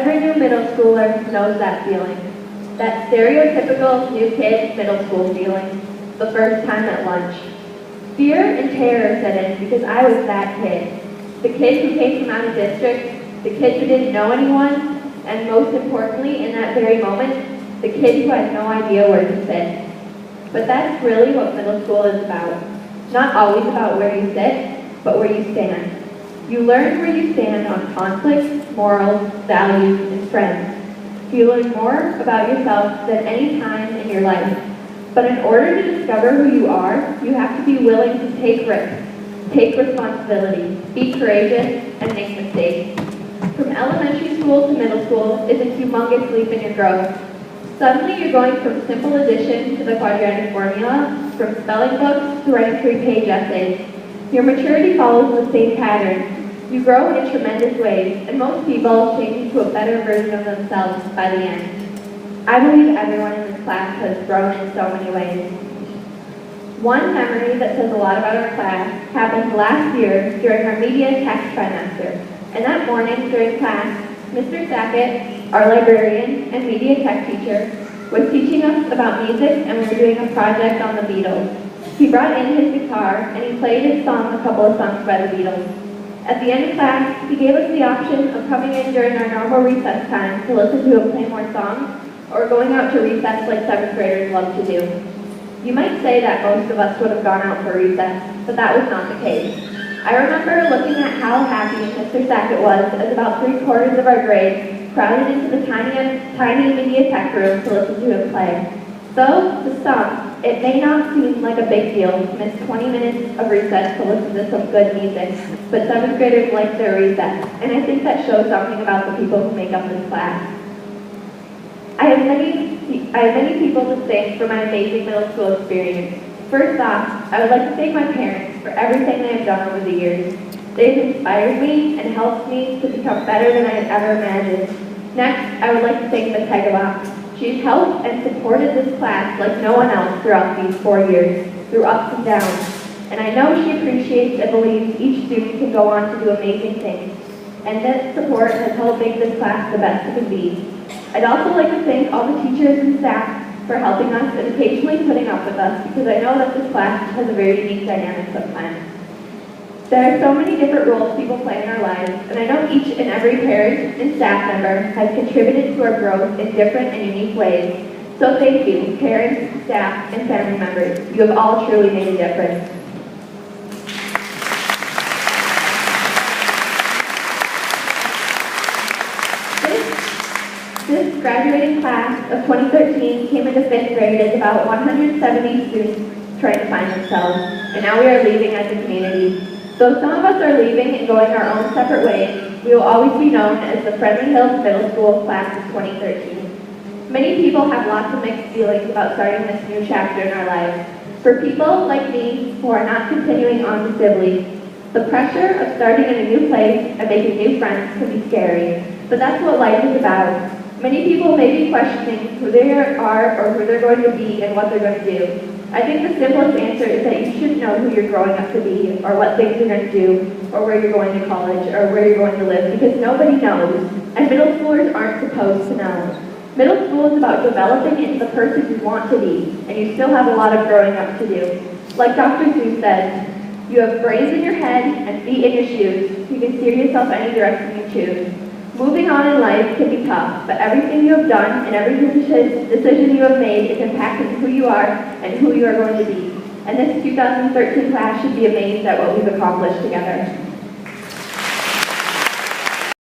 Every new middle schooler knows that feeling. That stereotypical new kid middle school feeling. The first time at lunch. Fear and terror set in because I was that kid. The kid who came from out of district, the kid who didn't know anyone, and most importantly, in that very moment, the kid who had no idea where to sit. But that's really what middle school is about. Not always about where you sit, but where you stand. You learn where you stand on conflict, morals, values, and friends. You learn more about yourself than any time in your life. But in order to discover who you are, you have to be willing to take risks, take responsibility, be courageous, and make mistakes. From elementary school to middle school is a humongous leap in your growth. Suddenly you're going from simple addition to the quadratic formula, from spelling books to writing 3-page essays. Your maturity follows the same pattern. You grow in tremendous ways, and most people change into a better version of themselves by the end. I believe everyone in this class has grown in so many ways. One memory that says a lot about our class happened last year during our media tech trimester. And that morning during class, Mr. Sackett, our librarian and media tech teacher, was teaching us about music, and we were doing a project on the Beatles. He brought in his guitar and he played a couple of songs by the Beatles. At the end of class, he gave us the option of coming in during our normal recess time to listen to him play more songs, or going out to recess like 7th graders love to do. You might say that most of us would have gone out for recess, but that was not the case. I remember looking at how happy Mr. Sackett was as about 3/4 of our grade crowded into the tiny media tech room to listen to him play. So, to some, it may not seem like a big deal to miss 20 minutes of recess to listen to some good music, but 7th graders like their recess, and I think that shows something about the people who make up this class. I have many people to thank for my amazing middle school experience. First off, I would like to thank my parents for everything they have done over the years. They have inspired me and helped me to become better than I had ever imagined. Next, I would like to thank Ms. Hegelock. She's helped and supported this class like no one else throughout these 4 years, through ups and downs. And I know she appreciates and believes each student can go on to do amazing things. And that support has helped make this class the best it can be. I'd also like to thank all the teachers and staff for helping us and occasionally putting up with us, because I know that this class has a very unique dynamic sometimes. There are so many different roles people play in our lives, and I know each and every parent and staff member has contributed to our growth in different and unique ways. So thank you, parents, staff, and family members. You have all truly made a difference. This graduating class of 2013 came into 5th grade as about 170 students trying to find themselves, and now we are leaving as a community. Though some of us are leaving and going our own separate ways, we will always be known as the Friendly Hills Middle School class of 2013. Many people have lots of mixed feelings about starting this new chapter in our lives. For people like me who are not continuing on to Sibley, the pressure of starting in a new place and making new friends can be scary, but that's what life is about. Many people may be questioning who they are or who they're going to be and what they're going to do. I think the simplest answer is that you should know who you're growing up to be, or what things you're going to do, or where you're going to college, or where you're going to live, because nobody knows, and middle schoolers aren't supposed to know. Middle school is about developing into the person you want to be, and you still have a lot of growing up to do. Like Dr. Seuss says, you have brains in your head and feet in your shoes. You can steer yourself any direction you choose. Moving on in life can be tough, but everything you have done and every decision you have made is impacting who you are and who you are going to be. And this 2013 class should be amazed at what we've accomplished together.